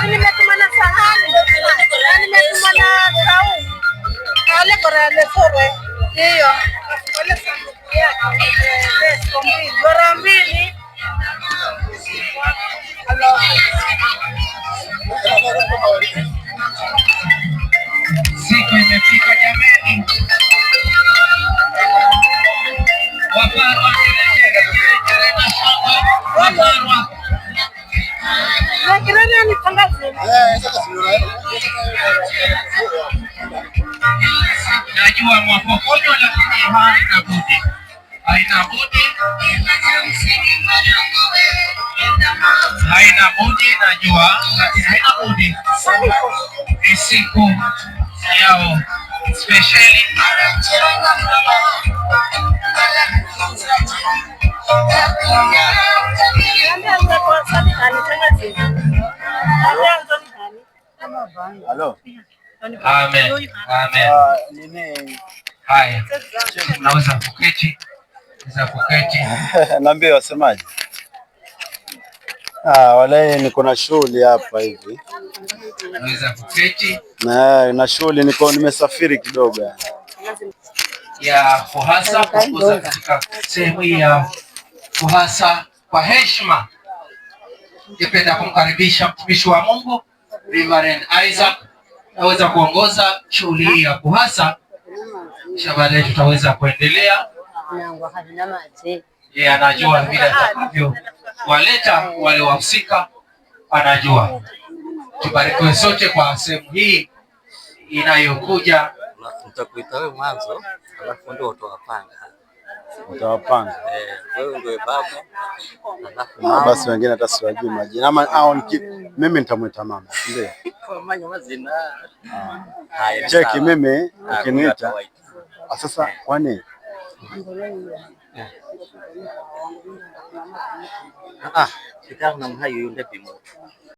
Nimetuma na sahani, nimetuma na saumu. Ale bora le sore. Ndio. Wale sanduku yake. Leso mbili. Bora mbili. Siku imefika jamani. Waparwa kirejea Waparwa. Na kirani ni tangazo. Najua mwapokonyo lakini haina budi. Haina budi. Haina budi najua lakini haina budi. Ni siku yao speciali. Halo. Amen. Amen. Haya. Naweza kuketi. Naambia wasemaje? Wale niko na shughuli hapa hivi. Naweza kuketi. Na shughuli nimesafiri kidogo ya kuhasa kukuza katika sehemu ya kuhasa kwa heshima. Ningependa kumkaribisha mtumishi wa Mungu Reverend Isaac aweza kuongoza shughuli hii ya kuhasa, kisha baadaye tutaweza kuendelea. Yeye anajua vile atakavyo waleta wale wahusika, anajua. Tubarikiwe sote kwa sehemu hii inayokuja. Nitakuita wewe mwanzo, alafu ndio utawapanga. Wewe ndio baba, alafu mama. Basi wengine hata siwajui majina. Ama mimi nitamwita mama, ndio. Kwa majina. Cheki mimi ukiniita. Sasa kwani? Kita namna hiyo yule bimo.